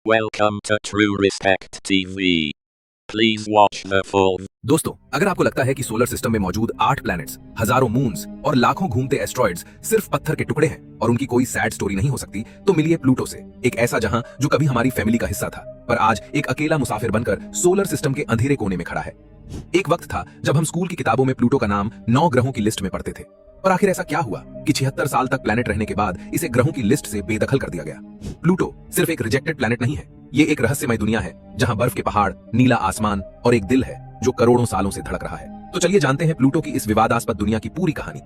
Welcome to True Respect TV. Please watch the full. दोस्तों, अगर आपको लगता है कि सोलर सिस्टम में मौजूद 8 प्लैनेट्स, हजारों मून्स और लाखों घूमते एस्ट्रॉइड्स सिर्फ पत्थर के टुकड़े हैं और उनकी कोई सैड स्टोरी नहीं हो सकती, तो मिलिए प्लूटो से, एक ऐसा जहां जो कभी हमारी फैमिली का हिस्सा था, पर आज एक अकेला मुसाफिर बनकर सोलर सिस्टम के अंधेरे कोने में खड़ा है। एक वक्त था जब हम स्कूल की किताबों में प्लूटो का नाम 9 ग्रहों की लिस्ट में पढ़ते थे, और आखिर ऐसा क्या हुआ कि 76 साल तक प्लैनेट रहने के बाद इसे ग्रहों की लिस्ट से बेदखल कर दिया गया। प्लूटो सिर्फ एक रिजेक्टेड प्लैनेट नहीं है, ये एक रहस्यमय दुनिया है जहां बर्फ के पहाड़, नीला आसमान और एक दिल है जो करोड़ों सालों से धड़क रहा है। तो चलिए जानते हैं प्लूटो की इस विवादास्पद दुनिया की पूरी कहानी।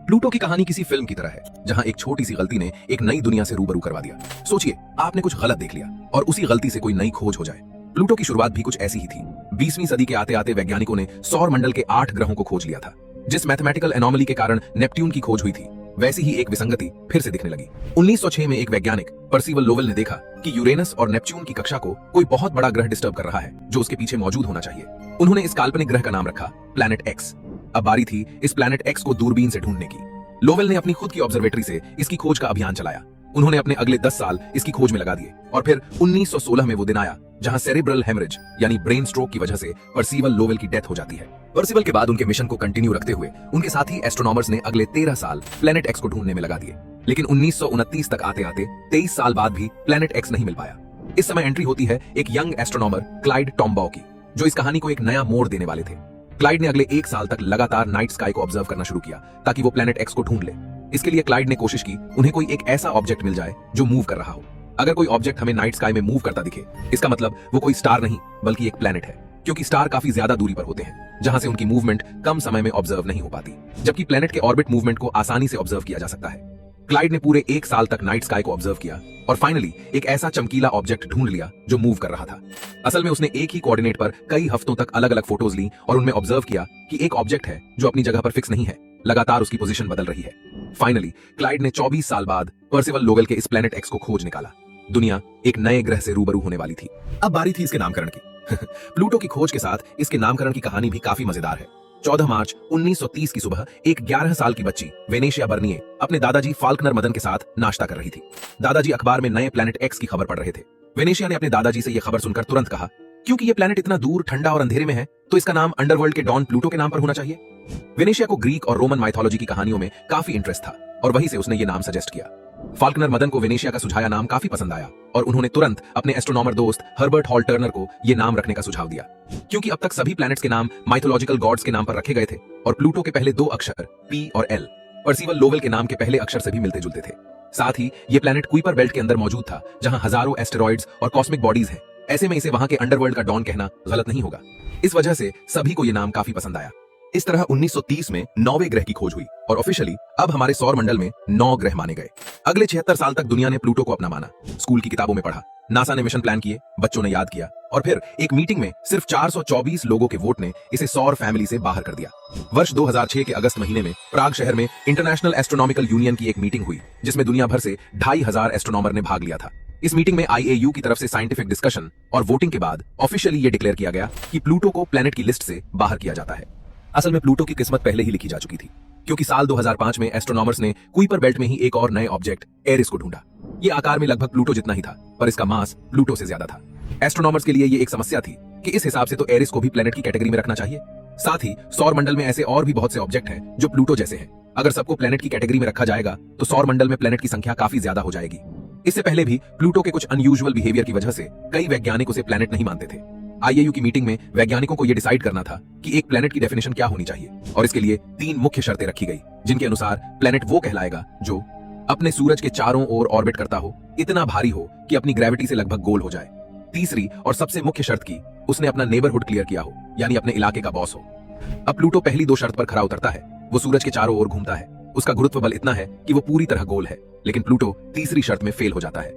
प्लूटो की कहानी किसी फिल्म की तरह है जहां एक छोटी सी गलती ने एक नई दुनिया से रूबरू करवा दिया। सोचिए, आपने कुछ गलत देख लिया और उसी गलती से कोई नई खोज हो जाए। प्लूटो की शुरुआत भी कुछ ऐसी ही थी। 20वीं सदी के आते आते वैज्ञानिकों ने सौर मंडल के 8 ग्रहों को खोज लिया था। जिस मैथमेटिकल एनोमली के कारण नेपट्यून की खोज हुई थी, वैसी ही एक विसंगति फिर से दिखने लगी। 1906 में एक वैज्ञानिक पर्सिवल लोवेल ने देखा कि यूरेनस और नेपच्यून की कक्षा को कोई बहुत बड़ा ग्रह डिस्टर्ब कर रहा है जो उसके पीछे मौजूद होना चाहिए। उन्होंने इस काल्पनिक ग्रह का नाम रखा प्लैनेट एक्स। अब बारी थी इस प्लैनेट एक्स को दूरबीन से ढूंढने की। लोवेल ने अपनी खुद की ऑब्जर्वेटरी से इसकी खोज का अभियान चलाया। उन्होंने अपने अगले 10 साल इसकी खोज में लगा दिए और फिर 1916 में वो दिन आया जहां सेरेब्रल हेमरेज यानी ब्रेन स्ट्रोक की वजह से पर्सिवल लोवेल की डेथ हो जाती है। पर्सिवल के बाद उनके मिशन को कंटिन्यू रखते हुए उनके साथी एस्ट्रोनॉमर्स ने अगले 13 साल प्लैनेट एक्स को ढूंढने में लगा दिए, लेकिन 1929 तक आते आते 23 साल बाद भी प्लैनेट एक्स नहीं मिल पाया। इस समय एंट्री होती है एक यंग एस्ट्रोनॉमर क्लाइड टॉम्बाउ की, जो इस कहानी को एक नया मोड़ देने वाले थे। क्लाइड ने अगले 1 साल तक लगातार नाइट स्काई को ऑब्जर्व करना शुरू किया ताकि वो प्लैनेट एक्स को ढूंढ ले। इसके लिए क्लाइड ने कोशिश की उन्हें कोई एक ऐसा ऑब्जेक्ट मिल जाए जो मूव कर रहा हो। अगर कोई ऑब्जेक्ट हमें नाइट स्काई में मूव करता दिखे, इसका मतलब वो कोई स्टार नहीं बल्कि एक प्लैनेट है, क्योंकि स्टार काफी ज्यादा दूरी पर होते हैं जहां से उनकी मूवमेंट कम समय में ऑब्जर्व नहीं हो पाती, जबकि प्लैनेट के ऑर्बिट मूवमेंट को आसानी से ऑब्जर्व किया जा सकता है। क्लाइड ने पूरे 1 साल तक नाइट स्काई को ऑब्जर्व किया और फाइनली एक ऐसा चमकीला ऑब्जेक्ट ढूंढ लिया जो मूव कर रहा था। असल में उसने एक ही कोऑर्डिनेट पर कई हफ्तों तक अलग अलग फोटोज ली और उनमें ऑब्जर्व किया कि एक ऑब्जेक्ट है जो अपनी जगह पर फिक्स नहीं है, लगातार उसकी पोजीशन बदल रही है। फाइनली क्लाइड ने 24 साल बाद पर्सिवल लोवेल के इस प्लैनेट एक्स को खोज निकाला। दुनिया एक नए ग्रह से रूबरू होने वाली थी। अब बारी थी इसके नामकरण की। प्लूटो की खोज के साथ इसके नामकरण की कहानी भी काफी मजेदार है। 14 मार्च 1930 की सुबह एक 11 साल की बच्ची वेनेशिया बर्निए अपने दादाजी फाल्कनर मदन के साथ नाश्ता कर रही थी। दादाजी अखबार में नए प्लैनेट एक्स की खबर पढ़ रहे थे। वेनेशिया ने अपने दादाजी से यह खबर सुनकर तुरंत कहा, क्योंकि यह प्लैनेट इतना दूर, ठंडा और अंधेरे में है, तो इसका नाम अंडरवर्ल्ड के डॉन प्लूटो के नाम पर होना चाहिए। वेनेशिया को ग्रीक और रोमन माइथोलॉजी की कहानियों में काफी इंटरेस्ट था और वहीं से उसने ये नाम सजेस्ट किया। फाल्कनर मदन को वेनेशिया का सुझाया नाम काफी पसंद आया और उन्होंने तुरंत अपने एस्ट्रोनॉमर दोस्त हर्बर्ट हॉल टर्नर को यह नाम रखने का सुझाव दिया, क्योंकि अब तक सभी प्लैनेट्स के नाम माइथोलॉजिकल गॉड्स के नाम पर रखे गए थे और प्लूटो के पहले 2 अक्षर पी और एल पर्सिवल लोवेल के नाम के पहले अक्षर से भी मिलते जुलते थे। साथ ही ये प्लैनेट कुइपर बेल्ट के अंदर मौजूद था जहां हजारों एस्टेरॉइड्स और कॉस्मिक बॉडीज हैं। ऐसे में इसे वहां के अंडरवर्ल्ड का डॉन कहना गलत नहीं होगा। इस वजह से सभी को यह नाम काफी पसंद आया। इस तरह 1930 में 9वें ग्रह की खोज हुई और ऑफिशियली अब हमारे सौर मंडल में 9 ग्रह माने गए। अगले 76 साल तक दुनिया ने प्लूटो को अपना माना, स्कूल की किताबों में पढ़ा, नासा ने मिशन प्लान किए, बच्चों ने याद किया और फिर एक मीटिंग में सिर्फ 424 लोगों के वोट ने इसे सौर फैमिली से बाहर कर दिया। वर्ष 2006 के अगस्त महीने में प्राग शहर में इंटरनेशनल एस्ट्रोनॉमिकल यूनियन की एक मीटिंग हुई जिसमें दुनिया भर से 2500 एस्ट्रोनॉमर ने भाग लिया था। इस मीटिंग में IAU की तरफ से साइंटिफिक डिस्कशन और वोटिंग के बाद ऑफिशियली ये डिक्लेयर किया गया कि प्लूटो को प्लैनेट की लिस्ट से बाहर किया जाता है। असल में प्लूटो की किस्मत पहले ही लिखी जा चुकी थी, क्योंकि साल 2005 में एस्ट्रोनॉमर्स ने कुइपर बेल्ट में ही एक और नए ऑब्जेक्ट एरिस को ढूंढा। ये आकार में लगभग प्लूटो जितना ही था, पर इसका मास प्लूटो से ज्यादा था। एस्ट्रोनॉमर्स के लिए ये एक समस्या थी कि इस हिसाब से तो एरिस को भी प्लैनेट की कैटेगरी में रखना चाहिए। साथ ही सौर मंडल में ऐसे और भी बहुत से ऑब्जेक्ट हैं जो प्लूटो जैसे हैं। अगर सबको प्लैनेट की कैटेगरी में रखा जाएगा तो सौर मंडल में प्लैनेट की संख्या काफी ज्यादा हो जाएगी। इससे पहले भी प्लूटो के कुछ अनयूजुअल बिहेवियर की वजह से कई वैज्ञानिक उसे प्लैनेट नहीं मानते थे। IAU की मीटिंग में वैज्ञानिकों को यह डिसाइड करना था कि एक प्लैनेट की डेफिनेशन क्या होनी चाहिए और इसके लिए 3 मुख्य शर्तें रखी गई, जिनके अनुसार प्लैनेट वो कहलाएगा जो अपने सूरज के चारों ओर ऑर्बिट करता हो, इतना भारी हो कि अपनी ग्रेविटी से लगभग गोल हो जाए। तीसरी और सबसे मुख्य शर्त की उसने अपना नेबरहुड क्लियर किया हो, यानी अपने इलाके का बॉस हो। अब प्लूटो पहली 2 शर्त पर खरा उतरता है। वो सूरज के चारों ओर घूमता है, उसका गुरुत्व बल इतना है कि वो पूरी तरह गोल है, लेकिन प्लूटो तीसरी शर्त में फेल हो जाता है।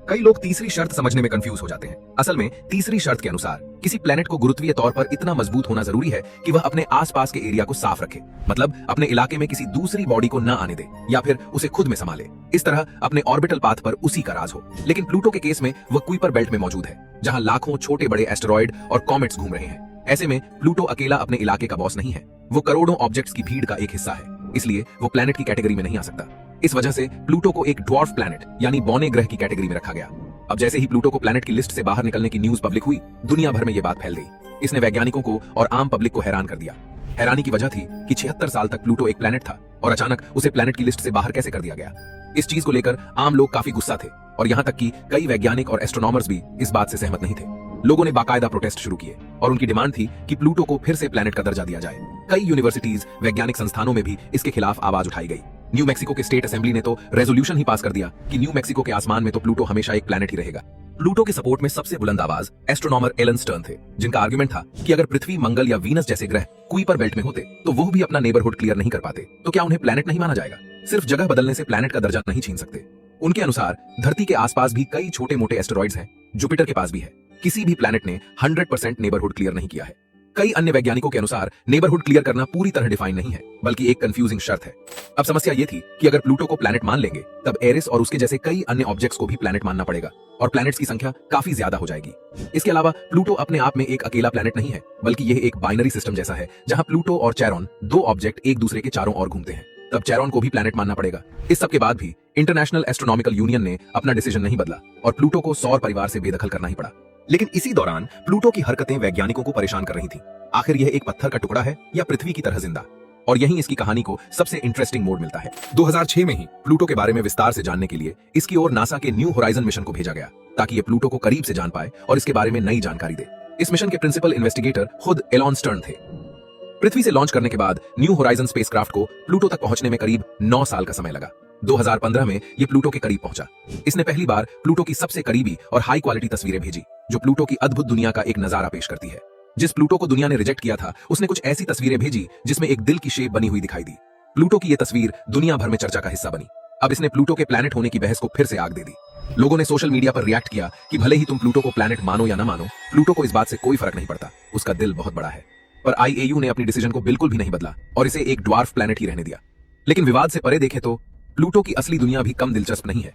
कई लोग तीसरी शर्त समझने में कंफ्यूज हो जाते हैं। असल में तीसरी शर्त के अनुसार किसी प्लैनेट को गुरुत्वीय तौर पर इतना मजबूत होना जरूरी है कि वह अपने आसपास के एरिया को साफ रखे, मतलब अपने इलाके में किसी दूसरी बॉडी को ना आने दे या फिर उसे खुद में संभाले। इस तरह अपने ऑर्बिटल पाथ पर उसी का राज हो। लेकिन प्लूटो के केस में वह कुइपर बेल्ट में मौजूद है जहां लाखों छोटे बड़े एस्टेरॉइड और कॉमेट्स घूम रहे हैं। ऐसे में प्लूटो अकेला अपने इलाके का बॉस नहीं है, वो करोड़ों ऑब्जेक्ट्स की भीड़ का एक हिस्सा है, इसलिए वो प्लैनेट की कैटेगरी में नहीं आ सकता। इस वजह से प्लूटो को एक ड्वार्फ प्लैनेट यानी बौने ग्रह की कैटेगरी में रखा गया। अब जैसे ही प्लूटो को प्लैनेट की लिस्ट से बाहर निकलने की न्यूज पब्लिक हुई, दुनिया भर में ये बात फैल गई। इसने वैज्ञानिकों को और आम पब्लिक को हैरान कर दिया। हैरानी की वजह थी कि 76 साल तक प्लूटो एक प्लैनेट था और अचानक उसे प्लैनेट की लिस्ट से बाहर कैसे कर दिया गया। इस चीज को लेकर आम लोग काफी गुस्सा थे और यहाँ तक कि कई वैज्ञानिक और एस्ट्रोनॉमर्स भी इस बात से सहमत नहीं थे। लोगों ने बाकायदा प्रोटेस्ट शुरू किए और उनकी डिमांड थी कि प्लूटो को फिर से प्लैनेट का दर्जा दिया जाए। कई यूनिवर्सिटीज, वैज्ञानिक संस्थानों में भी इसके खिलाफ आवाज उठाई गई। न्यू मैक्सिको के स्टेट असेंबली ने तो रेजोल्यूशन ही पास कर दिया कि न्यू मैक्सिको के आसमान में तो प्लूटो हमेशा एक प्लैनेट ही रहेगा। प्लूटो के सपोर्ट में सबसे बुलंद आवाज एस्ट्रोनॉमर एलन स्टर्न थे, जिनका आर्गुमेंट था कि अगर पृथ्वी, मंगल या वीनस जैसे ग्रह कुइपर बेल्ट में होते तो वो भी अपना नेबरहुड क्लियर नहीं कर पाते, तो क्या उन्हें प्लैनेट नहीं माना जाएगा? सिर्फ जगह बदलने से प्लैनेट का दर्जा नहीं छीन सकते। उनके अनुसार धरती के आसपास भी कई छोटे मोटे एस्टेरॉइड्स हैं, जुपिटर के पास भी है। किसी भी प्लैनेट ने 100% नेबरहुड क्लियर नहीं किया है। कई अन्य वैज्ञानिकों के अनुसार नेबरहुड क्लियर करना पूरी तरह डिफाइन नहीं है, बल्कि एक कंफ्यूजिंग शर्त है। अब समस्या ये थी कि अगर प्लूटो को प्लैनेट मान लेंगे तब एरिस और उसके जैसे कई अन्य ऑब्जेक्ट्स को भी प्लैनेट मानना पड़ेगा और प्लैनेट्स की संख्या काफी ज्यादा हो जाएगी। इसके अलावा प्लूटो अपने आप में एक अकेला प्लैनेट नहीं है, बल्कि यह एक बाइनरी सिस्टम जैसा है जहां प्लूटो और चैरोन, दो ऑब्जेक्ट एक दूसरे के चारों ओर घूमते हैं। तब चैरोन को भी प्लैनेट मानना पड़ेगा। इस सब के बाद भी इंटरनेशनल एस्ट्रोनॉमिकल यूनियन ने अपना डिसीजन नहीं बदला और प्लूटो को सौर परिवार से बेदखल करना ही पड़ा। लेकिन इसी दौरान प्लूटो की हरकतें वैज्ञानिकों को परेशान कर रही थी। आखिर यह एक पत्थर का टुकड़ा है या पृथ्वी की तरह जिंदा? और यहीं इसकी कहानी को सबसे इंटरेस्टिंग मोड़ मिलता है। 2006 में ही प्लूटो के बारे में विस्तार से जानने के लिए इसकी ओर नासा के न्यू होराइजन मिशन को भेजा गया, ताकि ये प्लूटो को करीब से जान पाए और इसके बारे में नई जानकारी दे। इस मिशन के प्रिंसिपल इन्वेस्टिगेटर खुद एलन स्टर्न थे। पृथ्वी से लॉन्च करने के बाद न्यू होराइजन स्पेसक्राफ्ट को प्लूटो तक पहुंचने में करीब 9 साल का समय लगा। 2015 में ये प्लूटो के करीब पहुंचा। इसने पहली बार प्लूटो की सबसे करीबी और हाई क्वालिटी तस्वीरें भेजी, जो प्लूटो की अद्भुत दुनिया का एक नजारा पेश करती है। जिस प्लूटो को दुनिया ने रिजेक्ट किया था, उसने कुछ ऐसी तस्वीरें भेजी जिसमें एक दिल की शेप बनी हुई दिखाई दी। प्लूटो की यह तस्वीर दुनिया भर में चर्चा का हिस्सा बनी। अब इसने प्लूटो के प्लैनेट होने की बहस को फिर से आग दे दी। लोगों ने सोशल मीडिया पर रिएक्ट किया कि भले ही तुम प्लूटो को प्लैनेट मानो या ना मानो, प्लूटो को इस बात से कोई फर्क नहीं पड़ता, उसका दिल बहुत बड़ा है। पर IAU ने अपनी डिसीजन को बिल्कुल भी नहीं बदला और इसे एक ड्वार्फ प्लैनेट ही रहने दिया। लेकिन विवाद से परे देखें तो प्लूटो की असली दुनिया भी कम दिलचस्प नहीं है।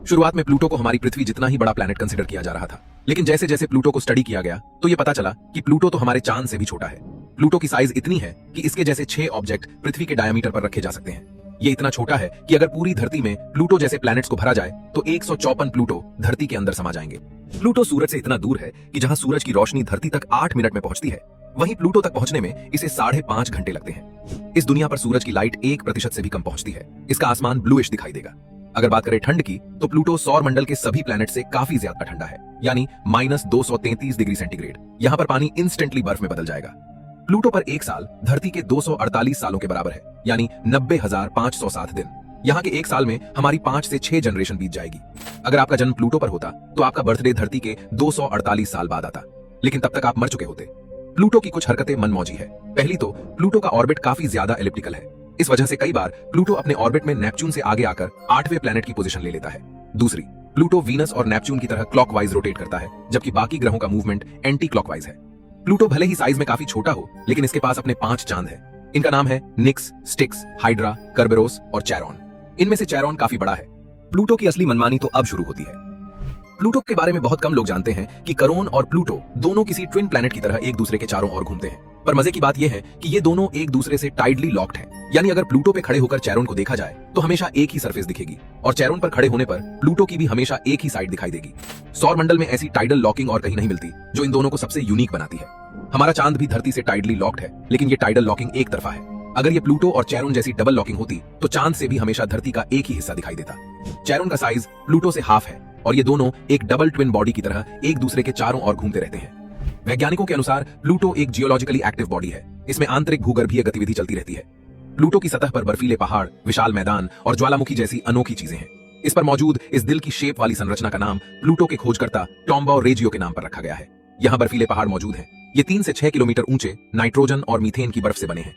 शुरुआत में प्लूटो को हमारी पृथ्वी जितना ही बड़ा प्लैनेट कंसीडर किया जा रहा था, लेकिन जैसे जैसे प्लूटो को स्टडी किया गया तो ये पता चला कि प्लूटो तो हमारे चांद से भी छोटा है। प्लूटो की साइज इतनी है कि इसके जैसे 6 ऑब्जेक्ट पृथ्वी के डायमीटर पर रखे जा सकते हैं। ये इतना छोटा है कि अगर पूरी धरती में प्लूटो जैसे प्लैनेट्स को भरा जाए तो 154 प्लूटो धरती के अंदर समा जाएंगे। प्लूटो सूरज से इतना दूर है कि जहां सूरज की रोशनी धरती तक 8 मिनट में पहुंचती है, वहीं प्लूटो तक पहुंचने में इसे 5.5 घंटे लगते हैं। इस दुनिया पर सूरज की लाइट 1% से भी कम पहुंचती है। इसका आसमान ब्लूइश दिखाई देगा। अगर बात करें ठंड की, तो प्लूटो सौर मंडल के सभी प्लैनेट से काफी ज्यादा ठंडा है, यानी -233 डिग्री सेंटीग्रेड। यहाँ पर पानी इंस्टेंटली बर्फ में बदल जाएगा। प्लूटो पर एक साल धरती के 248 सालों के बराबर है, यानी 90,507 दिन। यहाँ के एक साल में हमारी 5 से 6 जनरेशन बीत जाएगी। अगर आपका जन्म प्लूटो पर होता तो आपका बर्थडे धरती के 248 साल बाद आता, लेकिन तब तक आप मर चुके होते। प्लूटो की कुछ हरकतें मनमौजी है। पहली तो प्लूटो का ऑर्बिट काफी ज्यादा एलिप्टिकल है। इस वजह से कई बार प्लूटो अपने ऑर्बिट में नेपच्यून से आगे आकर 8वें प्लैनेट की पोजीशन ले लेता है। दूसरी, प्लूटो वीनस और नेपच्यून की तरह क्लॉकवाइज रोटेट करता है, जबकि बाकी ग्रहों का मूवमेंट एंटी क्लॉकवाइज है। प्लूटो भले ही साइज में काफी छोटा हो, लेकिन इसके पास अपने 5 चांद हैं। इनका नाम है निक्स, स्टिक्स, हाइड्रा, कर्बेरोस और चैरोन। इनमें से चैरोन काफी बड़ा है। प्लूटो की असली मनमानी तो अब शुरू होती है। प्लूटो के बारे में बहुत कम लोग जानते हैं कि करोन और प्लूटो दोनों किसी ट्विन प्लैनेट की तरह एक दूसरे के चारों ओर घूमते हैं। पर मजे की बात यह है कि ये दोनों एक दूसरे से टाइडली लॉक्ड हैं। यानी अगर प्लूटो पे खड़े होकर चैरोन को देखा जाए तो हमेशा एक ही सरफेस दिखेगी, और चैरोन पर खड़े होने पर प्लूटो की भी हमेशा एक ही साइड दिखाई देगी। सौर मंडल में ऐसी टाइडल लॉकिंग और कहीं नहीं मिलती, जो इन दोनों को सबसे यूनिक बनाती है। हमारा चांद भी धरती से टाइडली लॉक्ड है, लेकिन ये टाइडल लॉकिंग एक तरफा है। अगर ये प्लूटो और चैरोन जैसी डबल लॉकिंग होती तो चांद से भी हमेशा धरती का एक ही हिस्सा दिखाई देता। चैरोन का साइज प्लूटो से हाफ है और ये दोनों एक डबल ट्विन बॉडी की तरह एक दूसरे के चारों ओर घूमते रहते हैं। वैज्ञानिकों के अनुसार प्लूटो एक जियोलॉजिकली एक्टिव बॉडी है। इसमें आंतरिक भूगर्भीय गतिविधि चलती रहती है। प्लूटो की सतह पर बर्फीले पहाड़, विशाल मैदान और ज्वालामुखी जैसी अनोखी चीजें हैं। इस पर मौजूद इस दिल की शेप वाली संरचना का नाम प्लूटो के खोजकर्ता टॉम्बाओ रेजियो के नाम पर रखा गया है। यहाँ बर्फीले पहाड़ मौजूद हैं। ये 3 से 6 किलोमीटर ऊंचे नाइट्रोजन और मीथेन की बर्फ से बने हैं।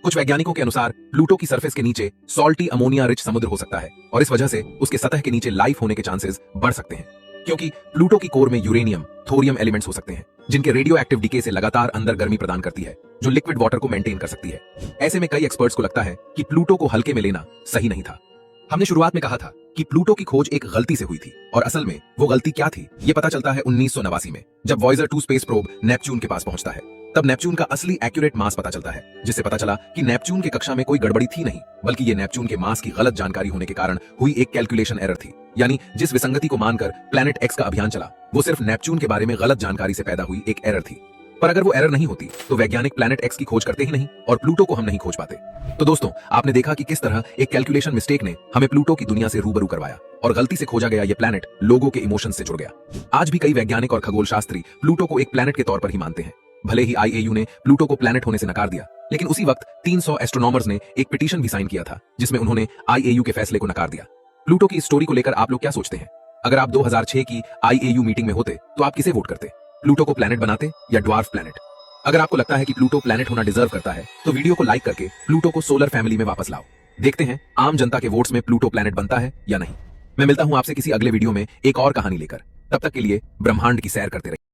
कुछ वैज्ञानिकों के अनुसार प्लूटो की सरफेस के नीचे सॉल्टी अमोनिया रिच समुद्र हो सकता है और इस वजह से उसके सतह के नीचे लाइफ होने के चांसेस बढ़ सकते हैं, क्योंकि प्लूटो की कोर में यूरेनियम, थोरियम एलिमेंट्स हो सकते हैं, जिनके रेडियो एक्टिव डीके से लगातार अंदर गर्मी प्रदान करती है, जो लिक्विड वाटर को मेंटेन कर सकती है। ऐसे में कई एक्सपर्ट्स को लगता है कि प्लूटो को हल्के में लेना सही नहीं था। हमने शुरुआत में कहा था कि प्लूटो की खोज एक गलती से हुई थी और असल में वो गलती क्या थी ये पता चलता है 1989 में, जब वॉयेजर 2 स्पेस प्रोब नेपच्यून के पास पहुंचता है। तब नेपच्यून का असली एक्यूरेट मास पता चलता है, जिससे पता चला कि नेपच्यून के कक्षा में कोई गड़बड़ी थी नहीं, बल्कि ये नेपच्यून के मास की गलत जानकारी होने के कारण हुई एक कैलकुलेशन एरर थी। यानी जिस विसंगति को मानकर प्लैनेट एक्स का अभियान चला वो सिर्फ नेपच्यून के बारे में गलत जानकारी से पैदा हुई एक एरर थी। पर अगर वो एरर नहीं होती तो वैज्ञानिक प्लैनेट एक्स की खोज करते ही नहीं और प्लूटो को हम नहीं खोज पाते। तो दोस्तों, आपने देखा कि किस तरह एक कैलकुलेशन मिस्टेक ने हमें प्लूटो की दुनिया से रूबरू करवाया और गलती से खोजा गया ये प्लैनेट लोगों के इमोशन से जुड़ गया। आज भी कई वैज्ञानिक और खगोल शास्त्री प्लूटो को एक प्लैनेट के तौर पर ही मानते हैं। भले ही आईएयू ने प्लूटो को प्लैनेट होने से नकार दिया, लेकिन उसी वक्त 300 एस्ट्रोनॉमर्स ने एक पिटीशन भी साइन किया था जिसमें उन्होंने आईएयू के फैसले को नकार दिया। प्लूटो की इस स्टोरी को लेकर आप लोग क्या सोचते हैं? अगर आप 2006 की आईएयू मीटिंग में होते तो आप किसे वोट करते? प्लूटो को प्लैनेट बनाते या ड्वार्फ प्लैनेट? अगर आपको लगता है कि प्लूटो प्लैनेट होना डिजर्व करता है तो वीडियो को लाइक करके प्लूटो को सोलर फैमिली में वापस लाओ। देखते हैं आम जनता के वोट्स में प्लूटो प्लैनेट बनता है या नहीं। मैं मिलता हूं आपसे किसी अगले वीडियो में एक और कहानी लेकर। तब तक के लिए ब्रह्मांड की सैर करते रहिए।